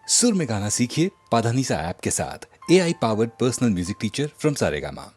सुर में गाना सीखिए पाधानीसा ऐप के साथ। AI powered personal music teacher from Saregama.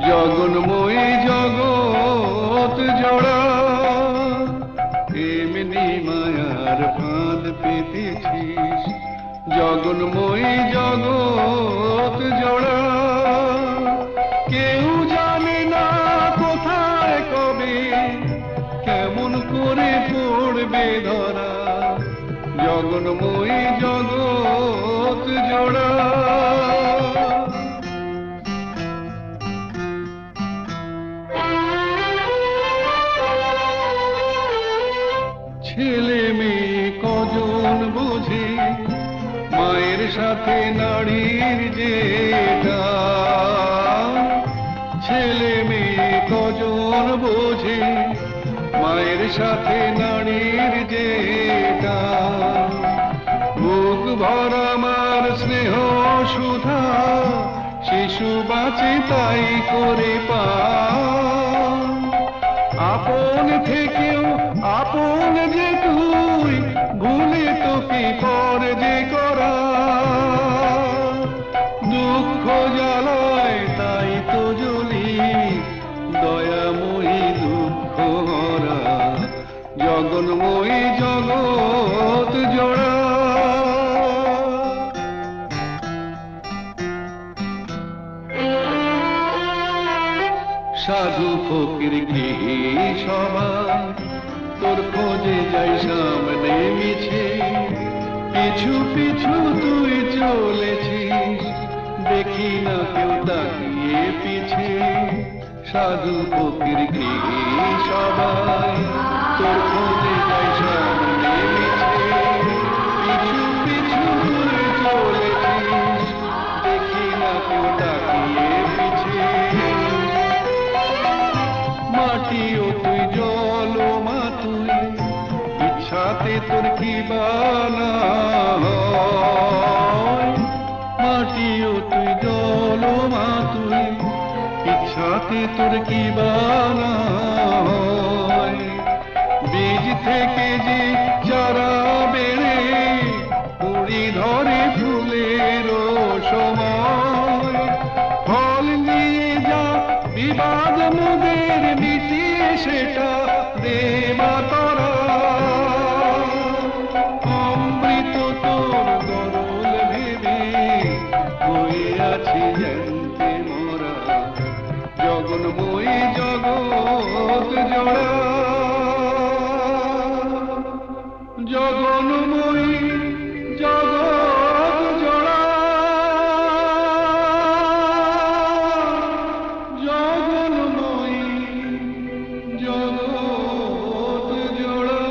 জগন্ময়ী জগৎ জোড়া এমনি মায়ার ফাঁদ পেতেছিস জগন্ময়ী জগৎ জোড়া কেউ জানে না কোথায় কবে কেমন করে পড়বে ধরা জগন্ময়ী জগৎ জোড়া ছেলে মেয়ে কজন বোঝে মায়ের সাথে নারীর যেটা ছেলে মেয়ে কজন বোঝে মায়ের সাথে নারীর যেটা বুক ভরা মার স্নেহ সুধা শিশু বাঁচে তাই করে পা আপন থেকেও আপন যে তুই ভুলে তোকে পর যে করা দুঃখ জ্বালায় তাই তো জ্বলি দয়াময়ী দুঃখ হরা জগন্ময়ী জগৎ জোড়া সাধু ফকির গৃহী সবাই তোর খোঁজে যাই সামনে মিছে পিছু পিছু তুই চলেছিস দেখি না কেউ তাকিয়ে পিছে সাধু ফকির গৃহী সবাই তোর খোঁজে যাই সামনে মিছে পিছু পিছু তুই চলেছিস দেখি না কেউ তাকিয়ে পিছে মাটিও তুই জল মা তুই ইচ্ছাতে তোর কি বানা মাটিও তুই জল মা তুই ইচ্ছাতে তোর কি বানা বীজ থেকে যে চারা বেড়ে কুড়ি ধরে ফুলের সময় ফল নিয়ে যা বিবাদ মোদের মিটিয়ে সেটা দেবা তরা অমৃত তোর গরল ভেবে হয়ে আছি জানতে মোরা জগন্ময়ী জগৎ জোড়া জগন্ময়ী জগৎ জোড়া জগন্ময়ী জগৎ জোড়া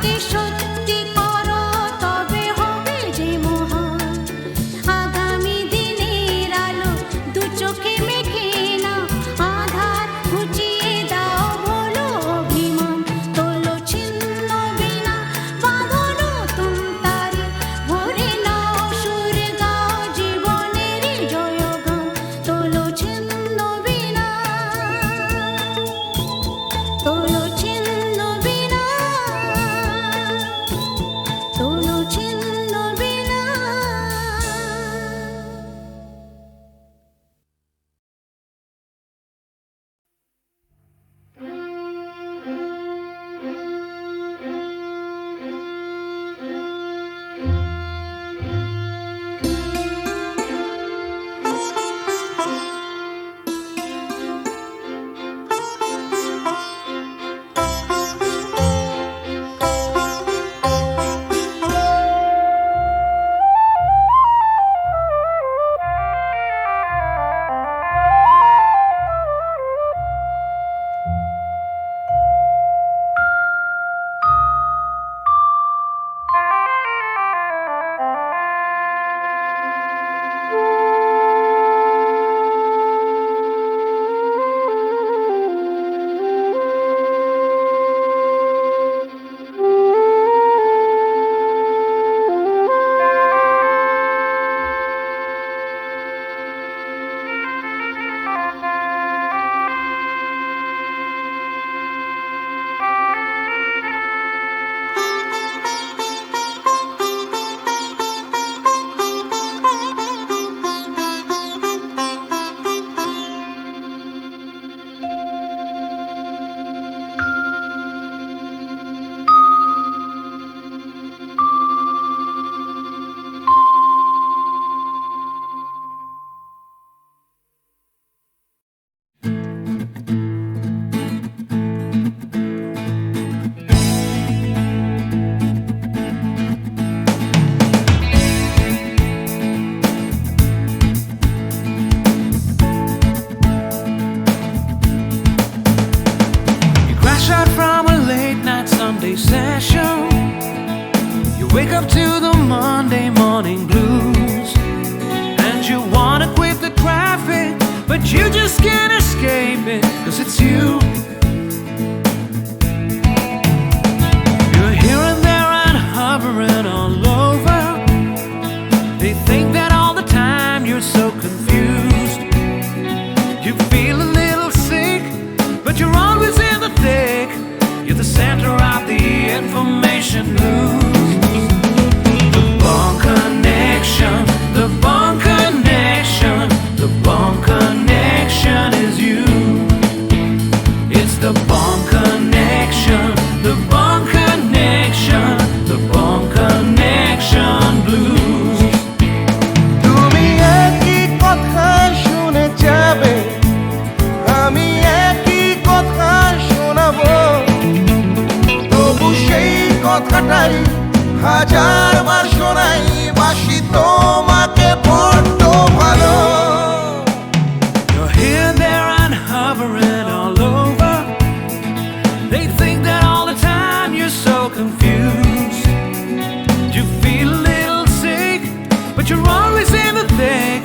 যদি সত্যি করো তবে হবে যে মহান আগামী দিনের আলো দু চোখে মেখে না আধার ঘুচিয়ে দাও বলো অভিমান তোলো ছিন্ন বিনা বাঁধো নতুন তারে ভরে নাও সুর গাও জীবনের জয়গান তোলো ছিন্ন বিনা তোলো ছিন্ন বিনা তোলো ছিন্ন বিনা You crash out from a late night Sunday session. You wake up to the Monday morning blues. And you wanna quit the traffic, but you just can't escape it, 'cause it's you. You're here and there and hovering all over. They think that all the time you're so confused. You feel a little sick, but you're always in the thick. You're the center of the information news. The Bond Connection, the Bond Connection, the Bond Connection is you. It's the Bond Connection, the Bond Connection, the Bond Connection blues. তুমি একই কথা শুনে যাবে, আমি একই কথা শোনাবো, তবু সেই কথাটাই হাজারবার শোনাই, বাসি তোমাকে বড্ড ভালো। You're here, there, and hovering all over. They think that all the time you're so confused. You feel a little sick, but you're always in the thick.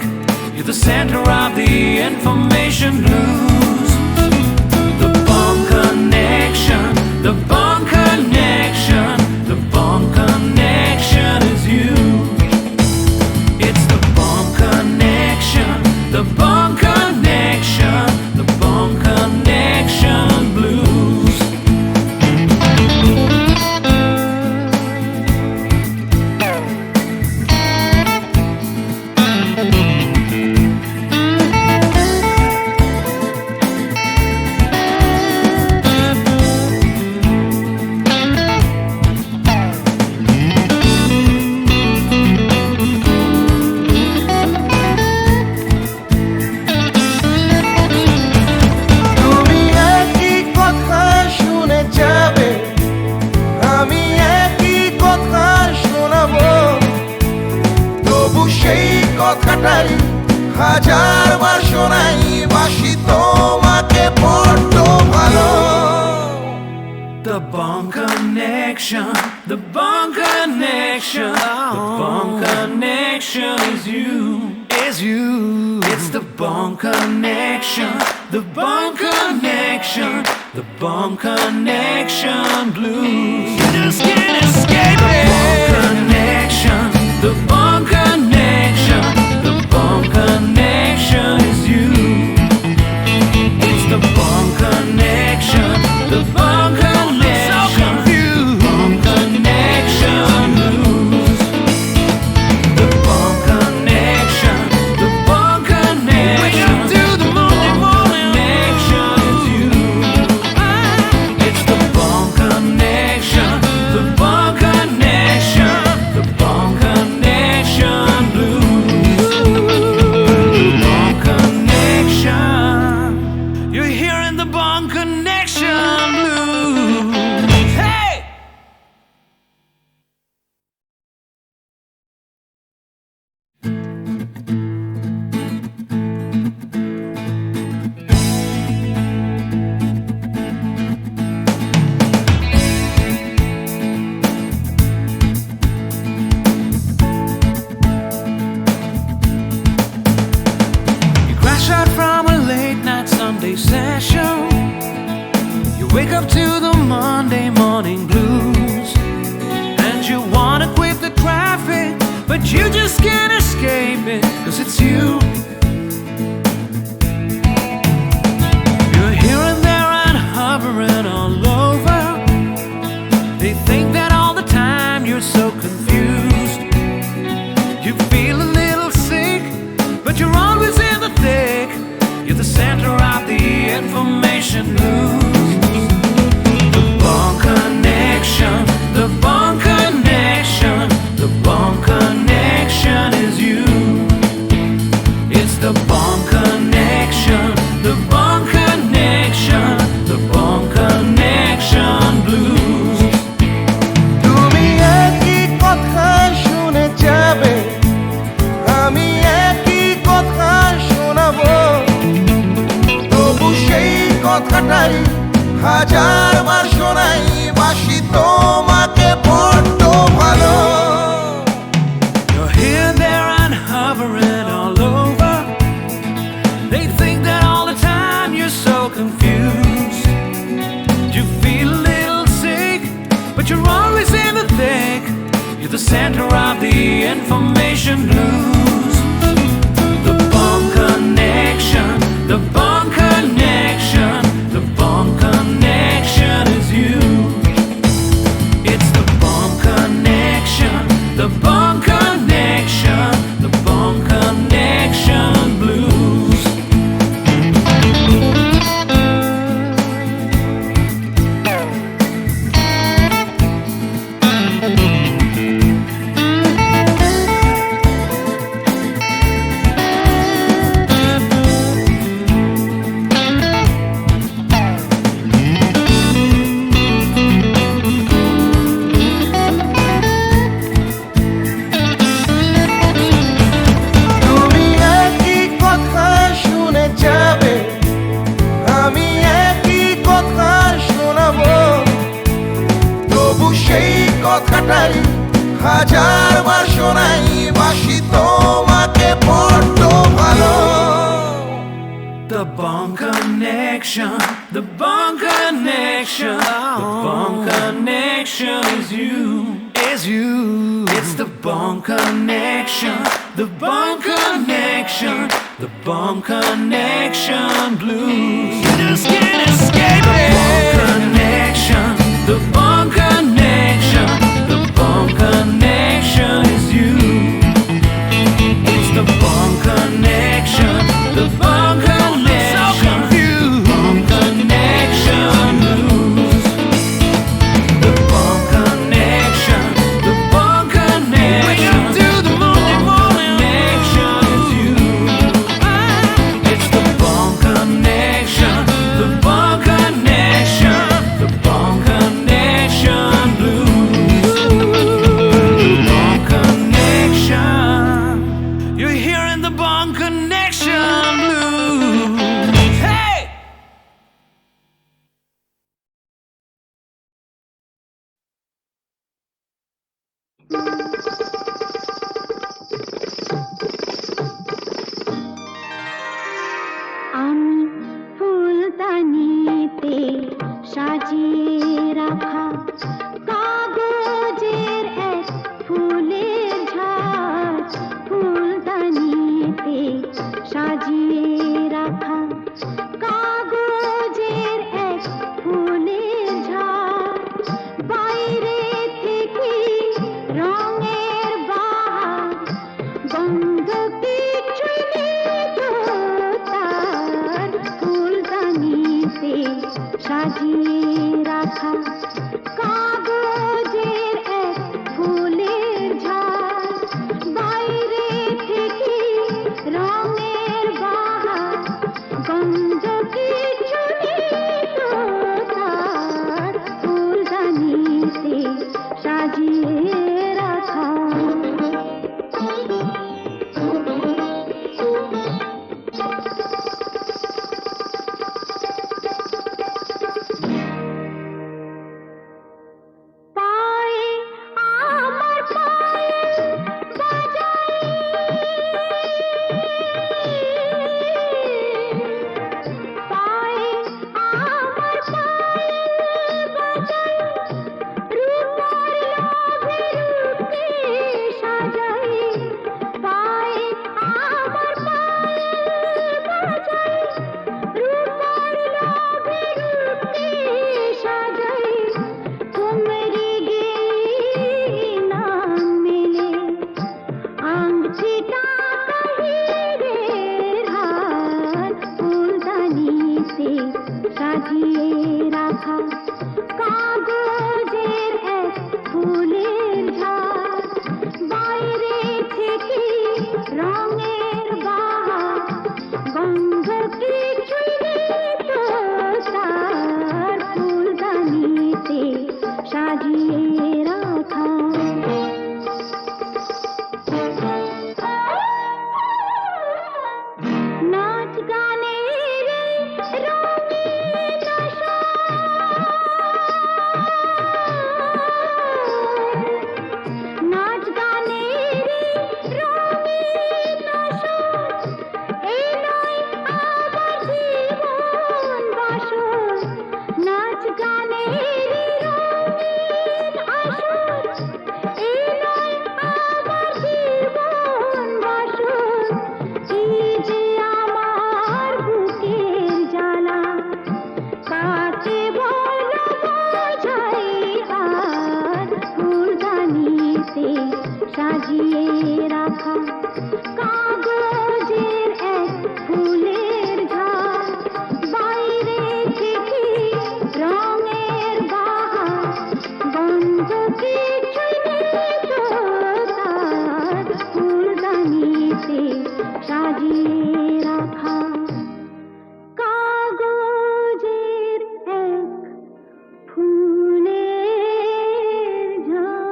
You're the center of the information news. The Bond Connection, the Bond Connection, the Bond Connection is you. It's the Bond Connection, the Bond Connection, the Bond Connection blues. তুমি একই কথা শুনে যাবে, আমি একই কথা শোনাবো, তবু সেই কথাটাই হাজারবার শোনাই, বাসি তোমাকে বড্ড ভালো। The Bond Connection. connection, the bond connection, the bond connection is you, is you. It's the bond connection, the bond connection, the bond connection blues. You just can't escape it. The bond connection, the bond connection, the bond connection is you. It's the bond connection, the bond connection, bond connection blues. The bond connection, the bond connection. Wake up to the morning connection is you. It's the bond connection, the bond connection, the bond connection blues. The bond connection. You're hearing the bond connection blues. Hey! You crash out from a late night Sunday session. You wake up to the Monday morning blues, and you wanna quit the traffic, but you just can't escape it, 'cause it's you. You're here and there and hovering all over. They think that all the time you're so confused. You feel a little sick, but you're always in the thick. You're the center of the information news. The bond connection, the bond connection, the bond connection is you. It's the bond connection, the bond connection, the bond connection blues. তুমি একই কথা শুনে যাবে, আমি একই কথা শোনাবো, তবু সেই কথাটাই হাজারবার শোনাই, বাসি তোমাকে বড্ড ভালো। You're here, there, and hovering all over. They think that all the time you're so confused. You feel a little sick, but you're always in the thick. You're the center of the information news. The bond connection, the bond connection, the bond connection is you. It's the bond connection, the bond connection, the bond connection blues. তুমি একই কথা শুনে যাবে, আমি একই কথা শোনাবো, তবু সেই কথাটাই হাজারবার শোনাই, বাসি তোমাকে বড্ড ভালো। The bond connection, the bond connection, the bond connection is you, is you. It's the bond connection, the bond connection, the bond connection blues. You just can't escape it. The bond connection, the bond connection, the bond connection is you. It's the bond connection, the bond connection, bond connection blues. The bond connection, the bond connection. Wake up to the morning connection is you. It's the bond connection, the bond আমি ফুলদানিতে সাজিয়ে রাখা কাগজের এক ফুলের ঝাড়, ফুলদানিতে সাজিয়ে রাখা কাগজের এক ফুলের ঝাড়, বাইরে থেকে রঙের বাহার, গন্ধ কিছুই নেই তো তার, ফুলদানিতে সাজিয়ে রাখা কাগজের এক ফুলের ঝাড়, বাইরে থেকে রঙের বাহার, গন্ধ কিছু নেই তো তার, ফুলদানিতে সাজিয়ে রাখা। পায়ে আমার পায়েল বাজাই, পায়ে আমার পায়েল বাজাই, রূপার লোভে রূপকে সাজাই, পায়ে আমার পায়েল বাজাই, রূপার লোভে রূপকে সাজাই, তোমরি গেয়ে নাম মেলে আংটিটা হিরের হার, ফুলদানিতে সাজিয়ে রাখা কাগজের এক ফুলের ঝাড়, বাইরে থেকে রঙের বাহার, গন্ধ কিছুই নেই তো তার, ফুলদানিতে সাজিয়ে রাখা। নাচ গানের রঙিন নাচ গানের রঙিন এই নয় আমার জীবন বাসর, নাচ গানের রঙিন আসর, এই নয় আমার জীবন বাসর, এই যে আমার বুকের জ্বালা, কাকে বলো বোঝাই আর, ফুলদানিতে সাজিয়ে রাখা কাগজের এক ফুলের ঝাড়, বাইরে থেকে রঙের বাহার, গন্ধ কিছুই নেই তো তার, ফুলদানিতে সাজিয়ে রাখা কাগজের এক ফুলের ঝাড়।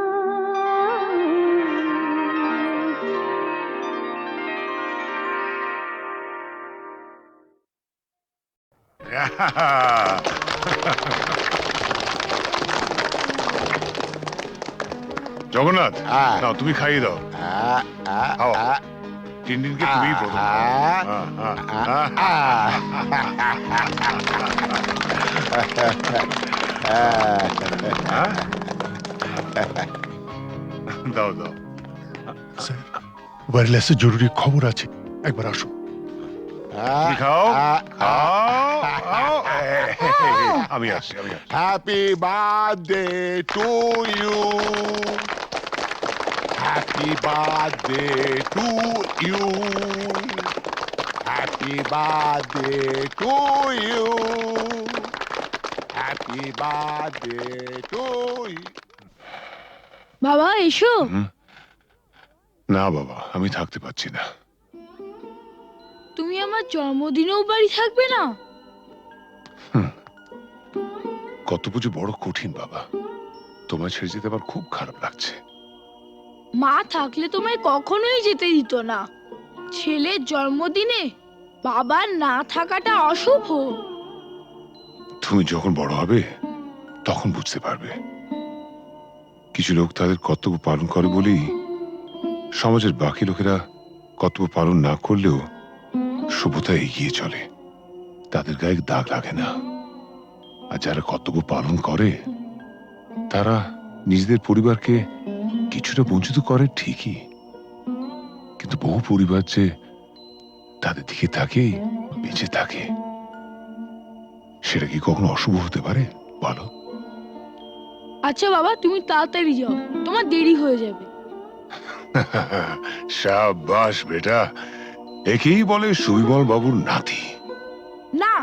জগন্নাথ হ্যাঁ। নাও তুমি খাইয়ে দাও খাও। টিনটিনকে তুমিই প্রথম খাও। দাও দাও স্যার ওয়্যারলেসে জরুরি খবর আছে, একবার আসুন। তুমি খাও খাও খাও। আমি আসছি আমি আসছি। Happy birthday to you. Happy birthday to you. Happy birthday to you. Happy birthday to you. বাবা এসো। না বাবা আমি থাকতে পারছি না। তুমি আমার জন্মদিনেও বাড়ি থাকবে না? কত পুজো বড় কঠিন বাবা, তোমায় ছেড়ে যেতে আমার খুব খারাপ লাগছে। মা থাকলে তোমায় কখনোই যেতে দিত না। ছেলের জন্মদিনে বাবার না থাকাটা অশুভ। তুমি যখন বড় হবে তখন বুঝতে পারবে। কিছু লোক তাদের কর্তব্য পালন করে বলেই সমাজের বাকি লোকেরা কর্তব্য পালন না করলেও সভ্যতা এগিয়ে চলে, তাদের গায়ে দাগ লাগে না। আর যারা কর্তব্য পালন করে তারা নিজেদের পরিবারকে কিছুটা বঞ্চিত করে ঠিকই, কিন্তু বহু পরিবার যে তাদের দিকে তাকিয়েই বেঁচে থাকে, সেটা কি কখনো অশুভ হতে পারে বলো? আচ্ছা বাবা, তুমি তাড়াতাড়ি যাও, তোমার দেরি হয়ে যাবে। সাবাস বেটা, একেই বলে সুবিমল বাবুর নাতি। না,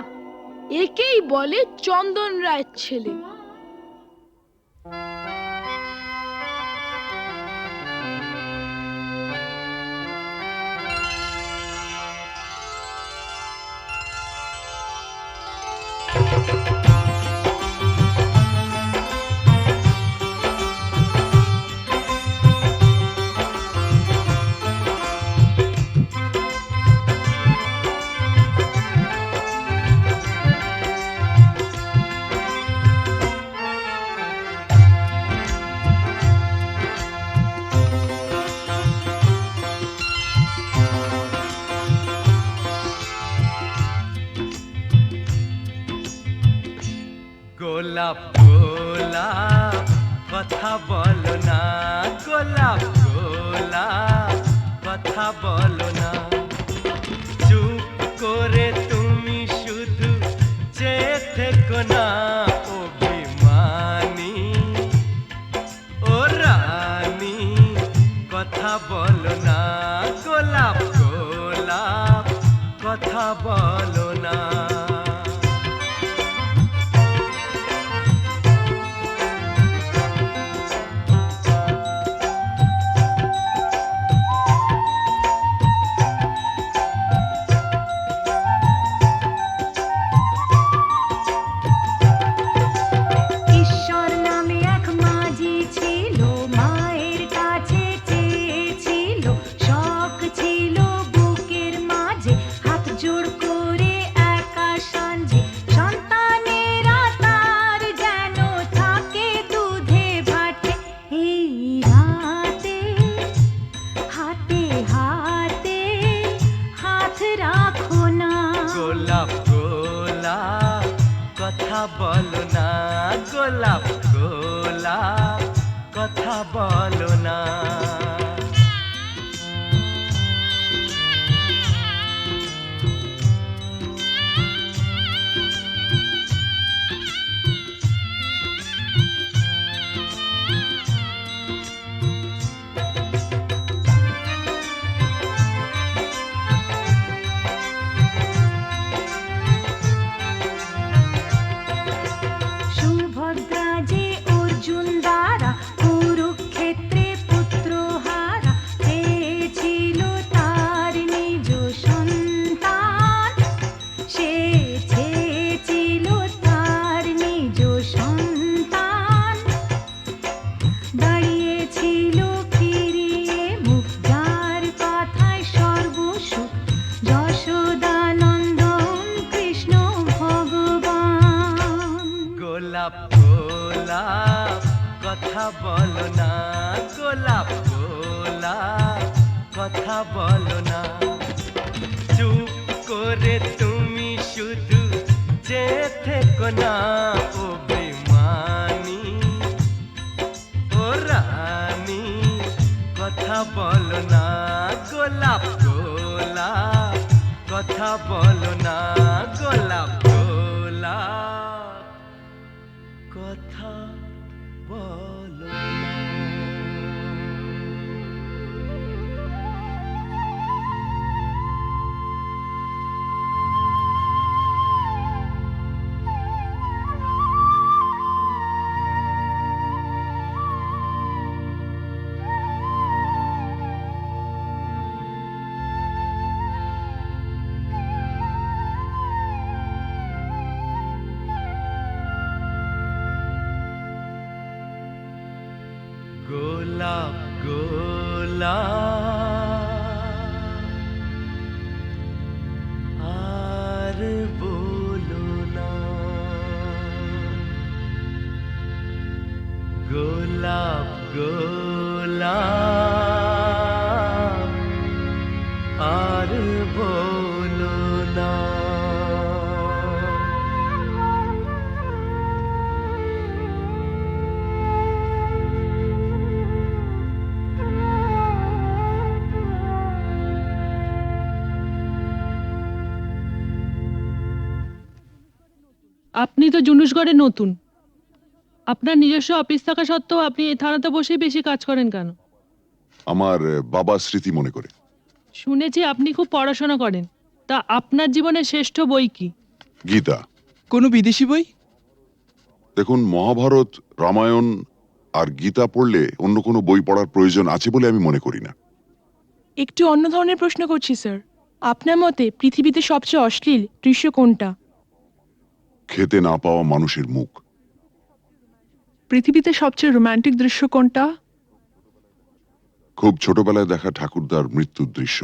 একেই বলে চন্দন রায়ের ছেলে। গোলাপ গোলাপ কথা বলো না, গোলাপ গোলাপ কথা বলো না, চুপ করে তুমি শুধু চেয়ে থেকো না, অভিমানী ও রানী কথা বলো না, গোলাপ গোলাপ কথা বলো না। ঈশ্বর নামে এক মাঝি ছিল, মায়ের কাছে চেয়েছিল, শখ ছিল বুকের মাঝে, হাত জোড় করে একা সাঞ্জে, সন্তানেরা তার যেন থাকে দুধে ভাটে। এই রাতে হাতে হাতে হাত রাখো না, গোলাপ গোলাপ কথা বলো না, গোলাপ গোলাপ কথা বলো না। সুভদ্রা যে অর্জুন দ্বারা কুরুক্ষেত্রে পুত্র হারা, চেয়েছিল তার নিজ সন্তান, সে চেয়েছিল তার নিজ সন্তান, দাঁড়িয়েছিল ফিরিয়ে মুখ, যার কথায় সর্বসুখ, যশোদানন্দন কৃষ্ণ ভগবান। গোলাপ গোলাপ কথা বলো না, গোলাপ গোলাপ কথা বলো না, চুপ করে তুমি শুধু চেয়ে থেকো না, অভিমানী ও রানী কথা বলো না, গোলাপ গোলাপ কথা বলো না, গোলাপ গোলাপ কথা বলো না। গোলাপ গোলাপ আর বলো না, গোলাপ গোলাপ আর বলো না। আপনি তো জুনুসগড়ে নতুন, আপনার নিজস্ব অফিস থাকা সত্ত্বেও আপনি এই থানাতে বসেই বেশি কাজ করেন কেন? আমার বাবার স্মৃতি মনে করে। শুনেছি আপনি খুব পড়াশোনা করেন, তা আপনার জীবনের শ্রেষ্ঠ বই কি? গীতা। কোনো বিদেশি বই? দেখুন, মহাভারত, রামায়ণ আর গীতা পড়লে অন্য কোনো বই পড়ার প্রয়োজন আছে বলে আমি মনে করি না। একটু অন্য ধরনের প্রশ্ন করছি স্যার। আপনার মতে পৃথিবীতে সবচেয়ে অশ্লীল দৃশ্য কোনটা? খেতে না পাওয়া মানুষের মুখ। পৃথিবীতে সবচেয়ে রোমান্টিক দৃশ্য কোনটা? খুব ছোটবেলায় দেখা ঠাকুরদার মৃত্যুর দৃশ্য।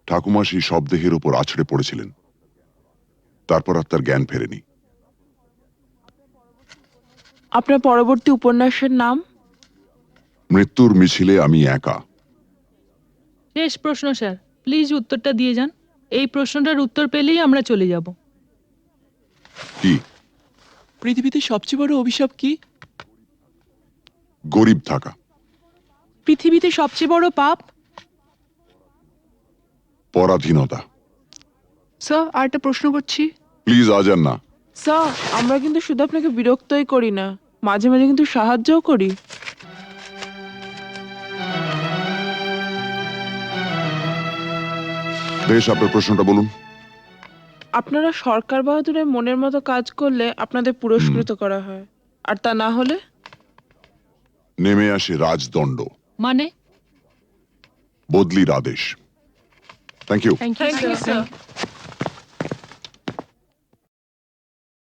ঠাকুমা সেই শবদেহের ওপর আছড়ে পড়েছিলেন, তারপর আর তার জ্ঞান ফেরেনি। আপনার পরবর্তী উপন্যাসের নাম? মৃত্যুর মিছিলে আমি একা। শেষ প্রশ্ন স্যার, প্লিজ উত্তরটা দিয়ে যান। এই প্রশ্নটার উত্তর পেলেই আমরা চলে যাব। কি? পৃথিবীতে সবচেয়ে বড় অভিশাপ কি? গরিব থাকা। পৃথিবীতে সবচেয়ে বড় পাপ? পরাধীনতা। স্যার, আর একটা প্রশ্ন করছি। প্লিজ আজ আর না। স্যার, আমরা কিন্তু শুধু আপনাকে বিরক্তই করি না, মাঝে মাঝে কিন্তু সাহায্যও করি। বেশ, আপনার প্রশ্নটা বলুন। আপনারা সরকার বাহাদুরের মনের মতো কাজ করলে আপনাদের পুরস্কৃত করা হয়, আর তা না হলে? নেমে আসে রাজদণ্ড, মানে? বদলির আদেশ। Thank you. Thank you sir.